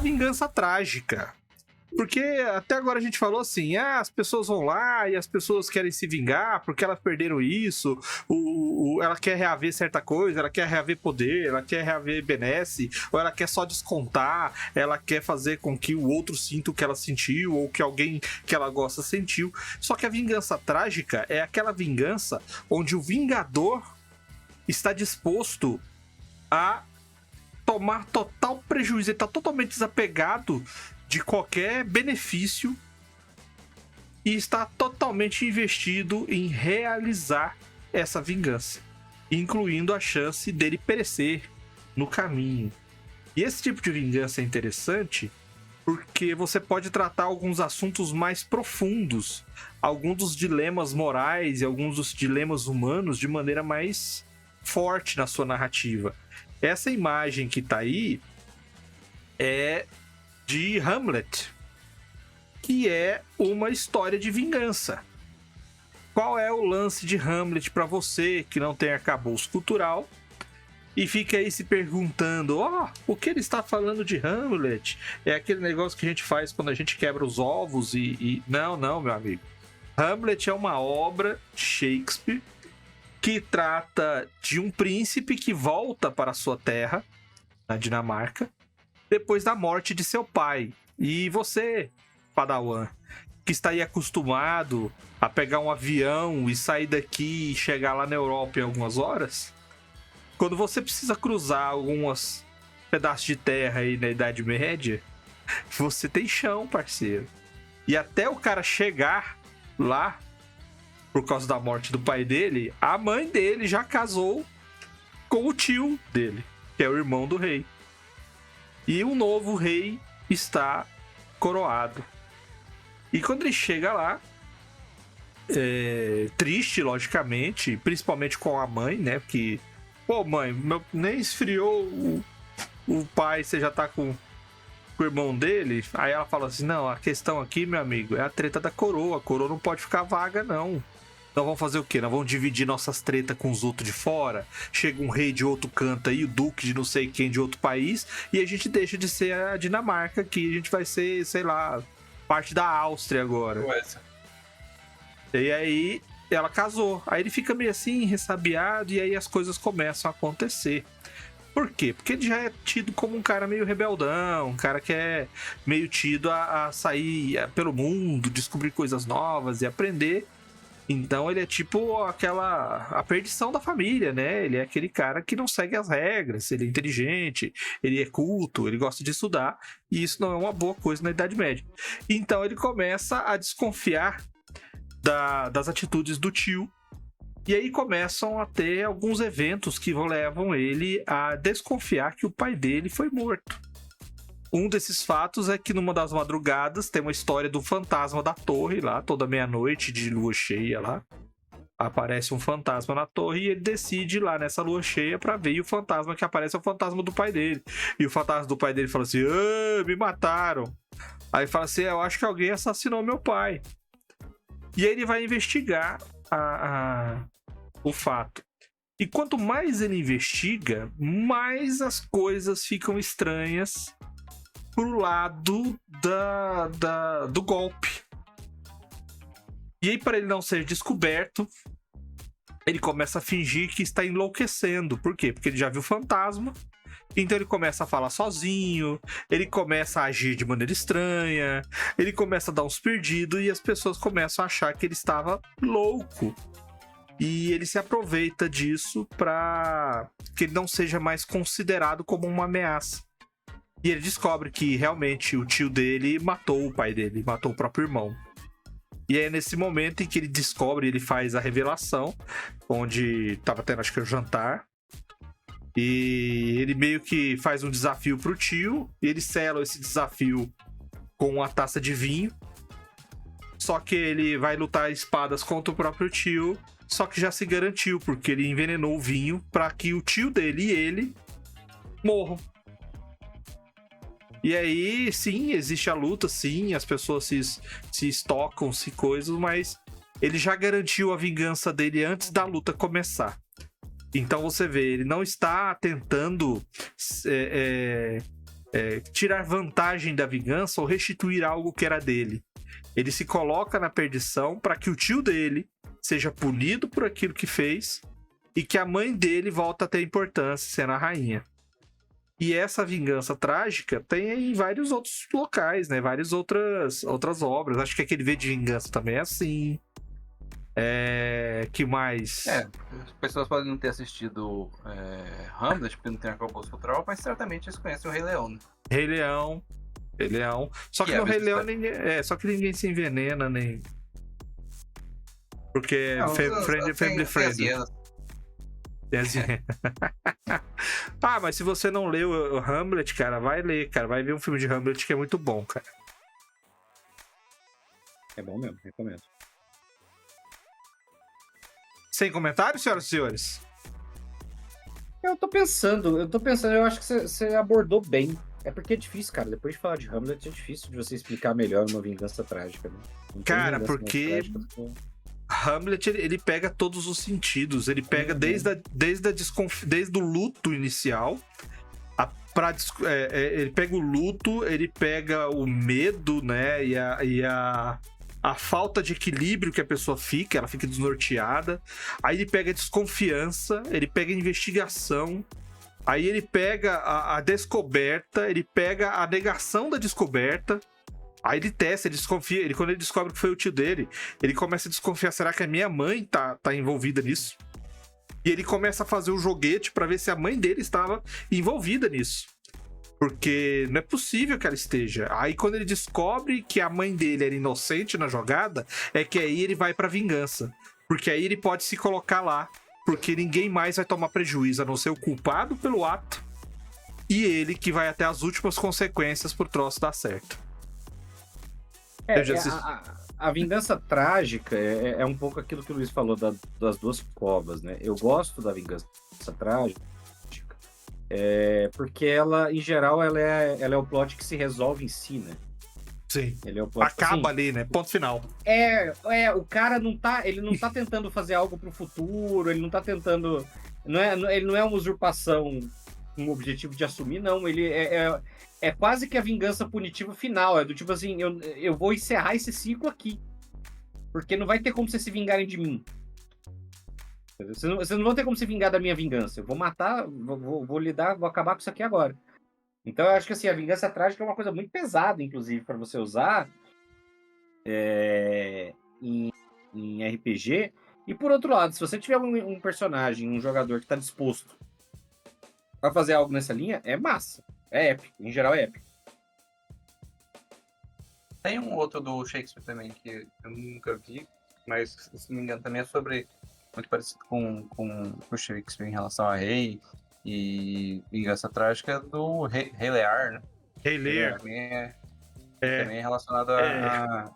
vingança trágica. Porque até agora a gente falou assim, as pessoas vão lá e as pessoas querem se vingar porque elas perderam isso, ela quer reaver certa coisa, ela quer reaver poder, ela quer reaver benesse, ou ela quer só descontar, ela quer fazer com que o outro sinta o que ela sentiu, ou que alguém que ela gosta sentiu. Só que a vingança trágica é aquela vingança onde o vingador está disposto a tomar total prejuízo, ele está totalmente desapegado de qualquer benefício e está totalmente investido em realizar essa vingança, incluindo a chance dele perecer no caminho. E esse tipo de vingança é interessante porque você pode tratar alguns assuntos mais profundos, alguns dos dilemas morais e alguns dos dilemas humanos de maneira mais forte na sua narrativa. Essa imagem que tá aí é de Hamlet, que é uma história de vingança. Qual é o lance de Hamlet para você que não tem arcabouço cultural e fica aí se perguntando, o que ele está falando de Hamlet? É aquele negócio que a gente faz quando a gente quebra os ovos e... Não, meu amigo. Hamlet é uma obra de Shakespeare que trata de um príncipe que volta para a sua terra, na Dinamarca, depois da morte de seu pai. E você, Padawan, que está aí acostumado a pegar um avião e sair daqui e chegar lá na Europa em algumas horas, quando você precisa cruzar alguns pedaços de terra aí na Idade Média, você tem chão, parceiro. E até o cara chegar lá, por causa da morte do pai dele, a mãe dele já casou com o tio dele, que é o irmão do rei. E um novo rei está coroado. E quando ele chega lá, triste, logicamente, principalmente com a mãe, né? Porque, mãe, nem esfriou o pai, você já tá com o irmão dele. Aí ela fala assim, não, a questão aqui, meu amigo, é a treta da coroa. A coroa não pode ficar vaga, não. Nós vamos fazer o quê? Nós vamos dividir nossas tretas com os outros de fora? Chega um rei de outro canto aí, o duque de não sei quem de outro país, e a gente deixa de ser a Dinamarca aqui. A gente vai ser, sei lá, parte da Áustria agora. E aí ela casou. Aí ele fica meio assim, ressabiado, e aí as coisas começam a acontecer. Por quê? Porque ele já é tido como um cara meio rebeldão, um cara que é meio tido a sair pelo mundo, descobrir coisas novas e aprender. Então ele é tipo a perdição da família, né? Ele é aquele cara que não segue as regras, ele é inteligente, ele é culto, ele gosta de estudar, e isso não é uma boa coisa na Idade Média. Então ele começa a desconfiar das atitudes do tio, e aí começam a ter alguns eventos que levam ele a desconfiar que o pai dele foi morto. Um desses fatos é que numa das madrugadas tem uma história do fantasma da torre lá, toda meia-noite de lua cheia lá. Aparece um fantasma na torre e ele decide ir lá nessa lua cheia pra ver, e o fantasma que aparece é o fantasma do pai dele. E o fantasma do pai dele fala assim, me mataram. Aí ele fala assim, eu acho que alguém assassinou meu pai. E aí ele vai investigar o fato. E quanto mais ele investiga, mais as coisas ficam estranhas pro lado do golpe. E aí, para ele não ser descoberto, ele começa a fingir que está enlouquecendo. Por quê? Porque ele já viu fantasma. Então ele começa a falar sozinho, ele começa a agir de maneira estranha, ele começa a dar uns perdidos e as pessoas começam a achar que ele estava louco. E ele se aproveita disso para que ele não seja mais considerado como uma ameaça. E ele descobre que realmente o tio dele matou o pai dele, matou o próprio irmão. E é nesse momento em que ele descobre, ele faz a revelação, onde estava tendo, acho que um jantar. E ele meio que faz um desafio pro tio, e ele sela esse desafio com uma taça de vinho. Só que ele vai lutar espadas contra o próprio tio, só que já se garantiu, porque ele envenenou o vinho para que o tio dele e ele morram. E aí, sim, existe a luta, sim, as pessoas se estocam, se coisas, mas ele já garantiu a vingança dele antes da luta começar. Então você vê, ele não está tentando tirar vantagem da vingança ou restituir algo que era dele. Ele se coloca na perdição para que o tio dele seja punido por aquilo que fez e que a mãe dele volta a ter importância, sendo a rainha. E essa vingança trágica tem em vários outros locais, né? Várias outras obras. Acho que aquele V de Vingança também é assim. Que mais? As pessoas podem não ter assistido Hamlet, porque não tem arcabouço cultural, mas certamente eles conhecem o Rei Leão, né? Rei Leão. Só que no Rei Leão só que ninguém se envenena, nem. Porque é family friendly. Mas se você não leu o Hamlet, cara, vai ler, cara. Vai ver um filme de Hamlet que é muito bom, cara. É bom mesmo, recomendo. Sem comentários, senhoras e senhores? Eu tô pensando, eu acho que você abordou bem. É porque é difícil, cara. Depois de falar de Hamlet, é difícil de você explicar melhor uma vingança trágica, né? Cara, porque Hamlet, ele pega todos os sentidos. Ele pega desde o luto inicial. Ele pega o luto, ele pega o medo, né? E a falta de equilíbrio que a pessoa fica, ela fica desnorteada. Aí ele pega a desconfiança, ele pega a investigação. Aí ele pega a descoberta, ele pega a negação da descoberta. Aí ele testa, ele desconfia. Quando ele descobre que foi o tio dele, ele começa a desconfiar: será que a minha mãe tá envolvida nisso? E ele começa a fazer o joguete pra ver se a mãe dele estava envolvida nisso. Porque não é possível que ela esteja. Aí quando ele descobre que a mãe dele era inocente na jogada, é que aí ele vai pra vingança. Porque aí ele pode se colocar lá. Porque ninguém mais vai tomar prejuízo, a não ser o culpado pelo ato. E ele que vai até as últimas consequências pro troço dar certo. A vingança trágica é um pouco aquilo que o Luiz falou das duas covas, né? Eu gosto da vingança trágica porque ela, em geral, ela é o plot que se resolve em si, né? Sim. Ele é o plot, acaba ali, né? Ponto final. O cara não tá tentando fazer algo pro futuro, ele não tá tentando... Ele não é uma usurpação com o objetivo de assumir, não. Ele é quase que a vingança punitiva final. É do tipo assim, eu vou encerrar esse ciclo aqui. Porque não vai ter como vocês se vingarem de mim. Vocês não vão ter como se vingar da minha vingança. Eu vou matar, vou acabar com isso aqui agora. Então eu acho que assim, a vingança trágica é uma coisa muito pesada, inclusive, para você usar em RPG. E por outro lado, se você tiver um personagem, um jogador que está disposto a fazer algo nessa linha, é massa. É épico, em geral é épico. Tem um outro do Shakespeare também que eu nunca vi, mas se não me engano também é sobre, muito parecido com o Shakespeare em relação a rei e vingança trágica do Rei Lear, né? Rei Lear. Também é relacionado a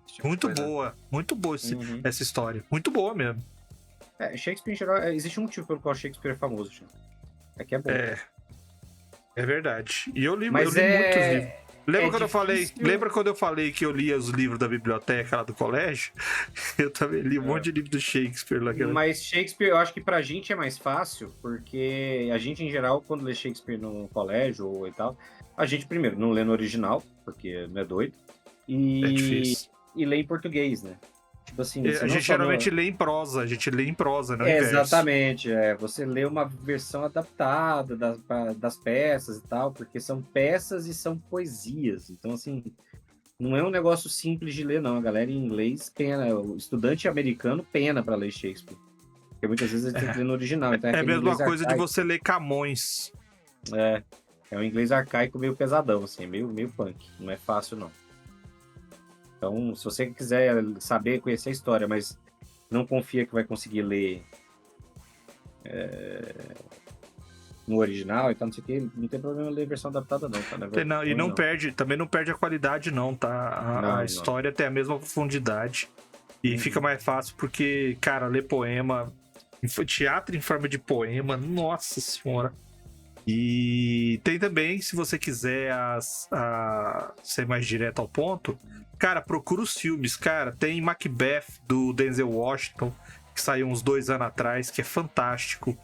tipo muito boa essa história. Muito boa mesmo. Shakespeare em geral, existe um motivo pelo qual Shakespeare é famoso, gente. Aqui é bom. É verdade. E eu li muitos livros. Lembra quando eu falei que eu lia os livros da biblioteca lá do colégio? Eu também li um monte de livro do Shakespeare lá. Mas Shakespeare, eu acho que pra gente é mais fácil, porque a gente, em geral, quando lê Shakespeare no colégio ou e tal, a gente, primeiro, não lê no original, porque não é doido, é difícil. E lê em português, né? Tipo assim, a gente geralmente lê em prosa, não em verso. Exatamente, você lê uma versão adaptada das peças e tal, porque são peças e são poesias, então assim, não é um negócio simples de ler não, a galera em inglês pena, o estudante americano pena pra ler Shakespeare, porque muitas vezes ele tem que ler no original. Então é a mesma coisa arcaico. De você ler Camões. É um inglês arcaico meio pesadão, assim, meio punk, não é fácil não. Então, se você quiser saber, conhecer a história, mas não confia que vai conseguir ler no original e tal, não sei o que, não tem problema ler a versão adaptada não, tá? Também não perde a qualidade não, tá? A história tem a mesma profundidade e fica mais fácil porque, cara, ler poema, teatro em forma de poema, nossa senhora. E tem também, se você quiser ser mais direto ao ponto, cara, procura os filmes, cara. Tem Macbeth, do Denzel Washington, que saiu uns 2 anos atrás, que é fantástico.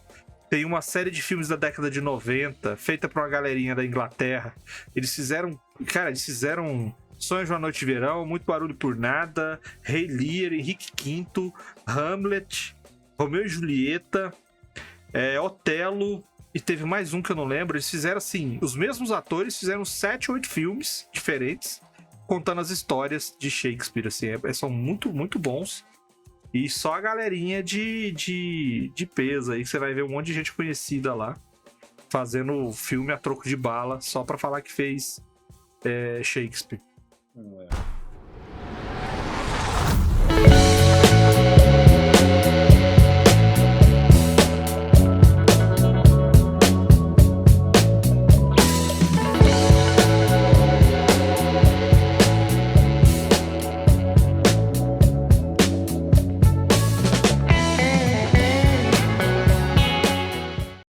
Tem uma série de filmes da década de 90, feita por uma galerinha da Inglaterra. Eles fizeram Sonho de uma Noite de Verão, Muito Barulho por Nada, Rei Lear, Henrique V, Hamlet, Romeu e Julieta, Otelo, e teve mais um que eu não lembro. Eles fizeram assim, os mesmos atores fizeram 7 ou 8 filmes diferentes, contando as histórias de Shakespeare, assim, são muito, muito bons. E só a galerinha de peso aí, que você vai ver um monte de gente conhecida lá, fazendo filme a troco de bala, só pra falar que fez Shakespeare.